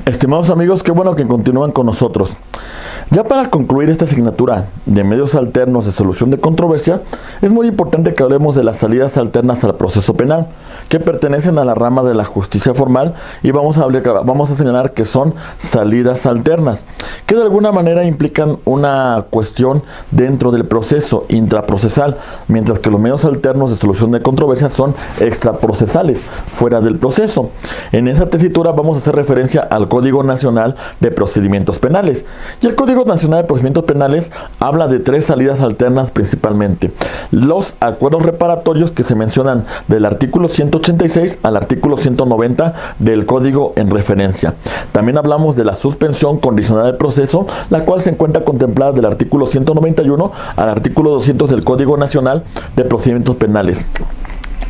Estimados amigos, qué bueno que continúan con nosotros. Ya para concluir esta asignatura de medios alternos de solución de controversia, es muy importante que hablemos de las salidas alternas al proceso penal, que pertenecen a la rama de la justicia formal, y vamos a señalar que son salidas alternas, que de alguna manera implican una cuestión dentro del proceso intraprocesal, mientras que los medios alternos de solución de controversia son extraprocesales, fuera del proceso. En esa tesitura vamos a hacer referencia al Código Nacional de Procedimientos Penales, y el Código Nacional de Procedimientos Penales habla de tres salidas alternas principalmente: los acuerdos reparatorios, que se mencionan del artículo 186 al artículo 190 del Código en referencia. También hablamos de la suspensión condicional del proceso, la cual se encuentra contemplada del artículo 191 al artículo 200 del Código Nacional de Procedimientos Penales.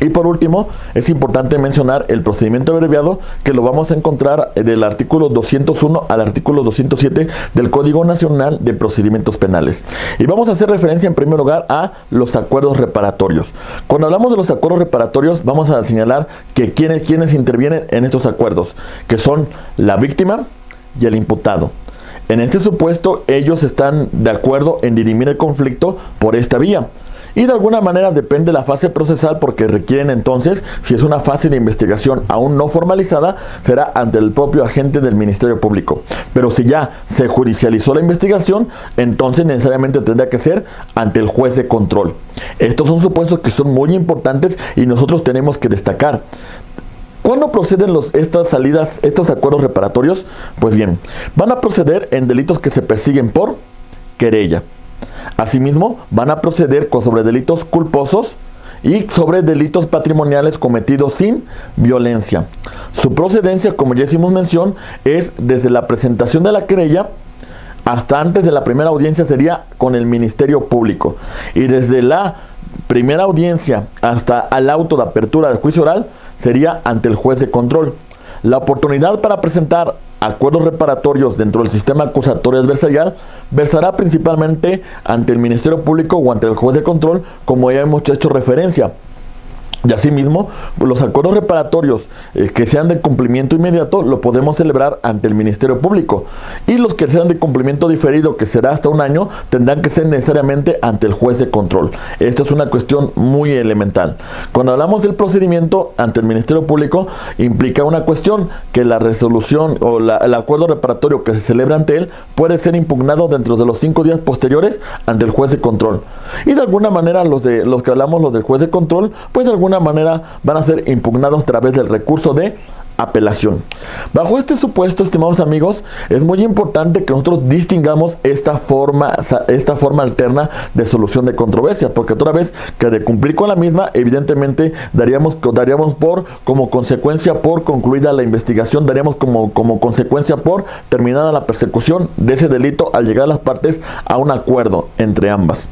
Y por último, es importante mencionar el procedimiento abreviado, que lo vamos a encontrar del artículo 201 al artículo 207 del Código Nacional de Procedimientos Penales. Y vamos a hacer referencia en primer lugar a los acuerdos reparatorios. Cuando hablamos de los acuerdos reparatorios, vamos a señalar que quienes intervienen en estos acuerdos, que son la víctima y el imputado. En este supuesto, ellos están de acuerdo en dirimir el conflicto por esta vía. Y de alguna manera depende la fase procesal, porque requieren entonces, si es una fase de investigación aún no formalizada, será ante el propio agente del Ministerio Público. Pero si ya se judicializó la investigación, entonces necesariamente tendrá que ser ante el juez de control. Estos son supuestos que son muy importantes y nosotros tenemos que destacar. ¿Cuándo proceden estos acuerdos reparatorios? Pues bien, van a proceder en delitos que se persiguen por querella. Asimismo, van a proceder sobre delitos culposos y sobre delitos patrimoniales cometidos sin violencia. Su procedencia, como ya hicimos mención, es desde la presentación de la querella hasta antes de la primera audiencia, sería con el Ministerio Público. Y desde la primera audiencia hasta el auto de apertura del juicio oral sería ante el juez de control. La oportunidad para presentar acuerdos reparatorios dentro del sistema acusatorio adversarial versará principalmente ante el Ministerio Público o ante el juez de control, como ya hemos hecho referencia. Y asimismo, los acuerdos reparatorios que sean de cumplimiento inmediato lo podemos celebrar ante el Ministerio Público, y los que sean de cumplimiento diferido, que será hasta un año, tendrán que ser necesariamente ante el juez de control. Esto es una cuestión muy elemental. Cuando hablamos del procedimiento ante el Ministerio Público, implica una cuestión: que la resolución o el acuerdo reparatorio que se celebra ante él puede ser impugnado dentro de los 5 días posteriores ante el juez de control. Y de alguna manera los del juez de control, pues de alguna manera van a ser impugnados a través del recurso de apelación. Bajo este supuesto, estimados amigos, es muy importante que nosotros distingamos esta forma alterna de solución de controversia, porque toda vez que de cumplir con la misma, evidentemente daríamos como consecuencia por concluida la investigación, daríamos como consecuencia por terminada la persecución de ese delito al llegar a las partes a un acuerdo entre ambas.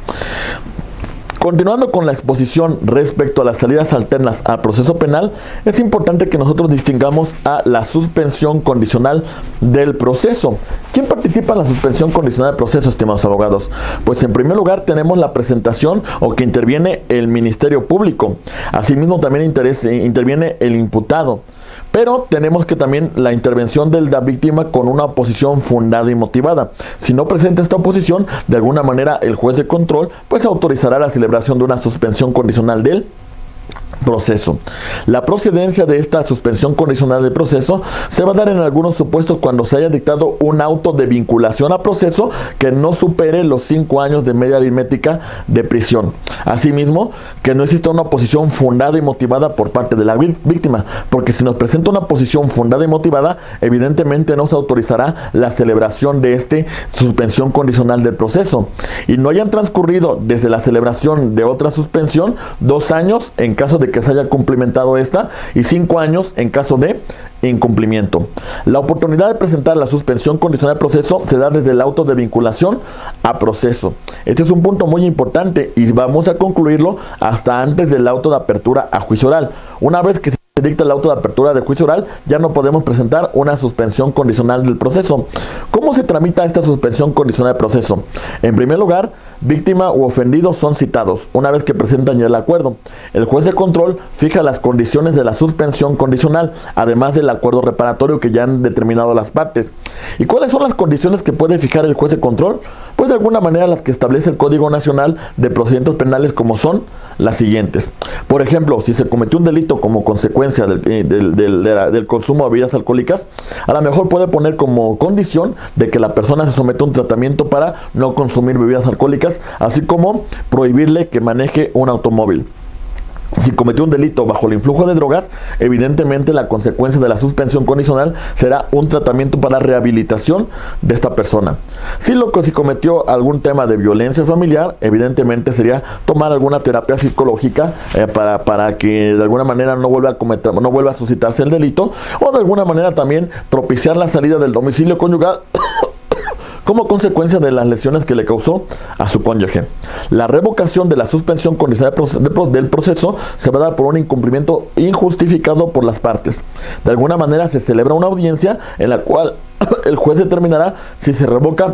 Continuando con la exposición respecto a las salidas alternas al proceso penal, es importante que nosotros distingamos a la suspensión condicional del proceso. ¿Quién participa en la suspensión condicional del proceso, estimados abogados? Pues en primer lugar tenemos la presentación o que interviene el Ministerio Público. Asimismo también interviene el imputado. Pero tenemos que también la intervención de la víctima con una oposición fundada y motivada. Si no presenta esta oposición, de alguna manera el juez de control pues autorizará la celebración de una suspensión condicional del proceso. La procedencia de esta suspensión condicional del proceso se va a dar en algunos supuestos cuando se haya dictado un auto de vinculación a proceso que no supere los 5 años de media aritmética de prisión. Asimismo, que no exista una oposición fundada y motivada por parte de la víctima, porque si nos presenta una oposición fundada y motivada, evidentemente no se autorizará la celebración de esta suspensión condicional del proceso. Y no hayan transcurrido desde la celebración de otra suspensión 2 años en caso de de que se haya cumplimentado esta y 5 años en caso de incumplimiento. La oportunidad de presentar la suspensión condicional de proceso se da desde el auto de vinculación a proceso. Este es un punto muy importante y vamos a concluirlo hasta antes del auto de apertura a juicio oral. Una vez que se dicta el auto de apertura de juicio oral, ya no podemos presentar una suspensión condicional del proceso. ¿Cómo se tramita esta suspensión condicional de proceso? En primer lugar, víctima u ofendido son citados, una vez que presentan ya el acuerdo. El juez de control fija las condiciones de la suspensión condicional, además del acuerdo reparatorio que ya han determinado las partes. ¿Y cuáles son las condiciones que puede fijar el juez de control? Pues de alguna manera las que establece el Código Nacional de Procedimientos Penales, como son las siguientes. Por ejemplo, si se cometió un delito como consecuencia del consumo de bebidas alcohólicas, a lo mejor puede poner como condición de que la persona se someta a un tratamiento para no consumir bebidas alcohólicas, así como prohibirle que maneje un automóvil. Si cometió un delito bajo el influjo de drogas, evidentemente la consecuencia de la suspensión condicional será un tratamiento para rehabilitación de esta persona. Si cometió algún tema de violencia familiar, evidentemente sería tomar alguna terapia psicológica para que de alguna manera no vuelva a suscitarse el delito, o de alguna manera también propiciar la salida del domicilio conyugal como consecuencia de las lesiones que le causó a su cónyuge. La revocación de la suspensión condicional del proceso se va a dar por un incumplimiento injustificado por las partes. De alguna manera se celebra una audiencia en la cual el juez determinará si se revoca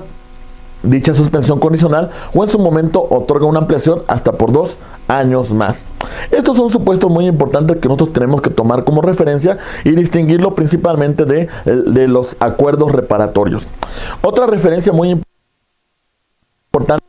dicha suspensión condicional o en su momento otorga una ampliación hasta por 2 años más. Estos son supuestos muy importantes que nosotros tenemos que tomar como referencia y distinguirlo principalmente de los acuerdos reparatorios. Otra referencia muy importante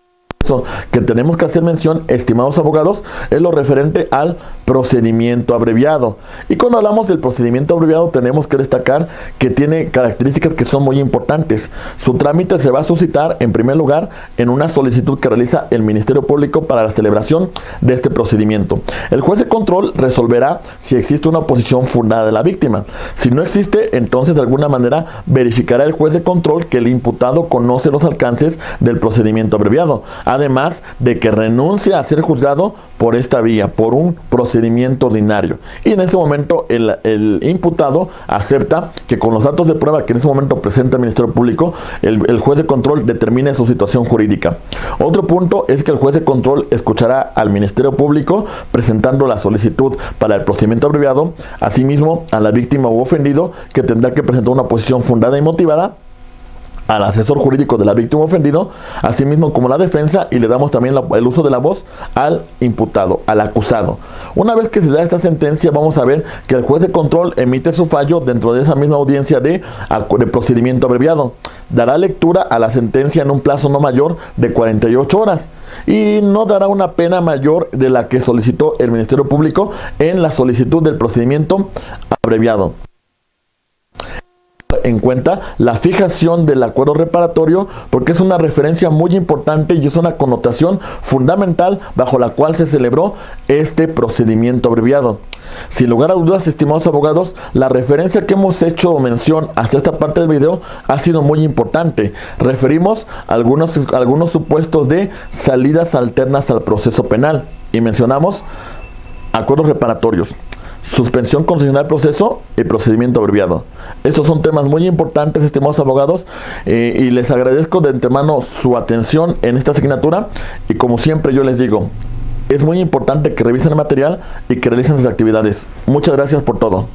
que tenemos que hacer mención, estimados abogados, es lo referente al procedimiento abreviado. Y cuando hablamos del procedimiento abreviado tenemos que destacar que tiene características que son muy importantes. Su trámite se va a suscitar en primer lugar en una solicitud que realiza el Ministerio Público para la celebración de este procedimiento. El juez de control resolverá si existe una oposición fundada de la víctima. Si no existe, entonces de alguna manera verificará el juez de control que el imputado conoce los alcances del procedimiento abreviado, además de que renuncia a ser juzgado por esta vía, por un procedimiento ordinario. Y en este momento el imputado acepta que con los datos de prueba que en ese momento presenta el Ministerio Público, el juez de control determine su situación jurídica. Otro punto es que el juez de control escuchará al Ministerio Público presentando la solicitud para el procedimiento abreviado, asimismo a la víctima u ofendido, que tendrá que presentar una posición fundada y motivada, al asesor jurídico de la víctima ofendido, asimismo como la defensa, y le damos también el uso de la voz al imputado, al acusado. Una vez que se da esta sentencia, vamos a ver que el juez de control emite su fallo dentro de esa misma audiencia de procedimiento abreviado. Dará lectura a la sentencia en un plazo no mayor de 48 horas y no dará una pena mayor de la que solicitó el Ministerio Público en la solicitud del procedimiento abreviado. En cuenta la fijación del acuerdo reparatorio, porque es una referencia muy importante y es una connotación fundamental bajo la cual se celebró este procedimiento abreviado. Sin lugar a dudas, estimados abogados, la referencia que hemos hecho mención hasta esta parte del video ha sido muy importante. Referimos algunos supuestos de salidas alternas al proceso penal y mencionamos acuerdos reparatorios, suspensión condicional del proceso y procedimiento abreviado. Estos son temas muy importantes, estimados abogados, y les agradezco de antemano su atención en esta asignatura, y como siempre yo les digo, es muy importante que revisen el material y que realicen sus actividades. Muchas gracias por todo.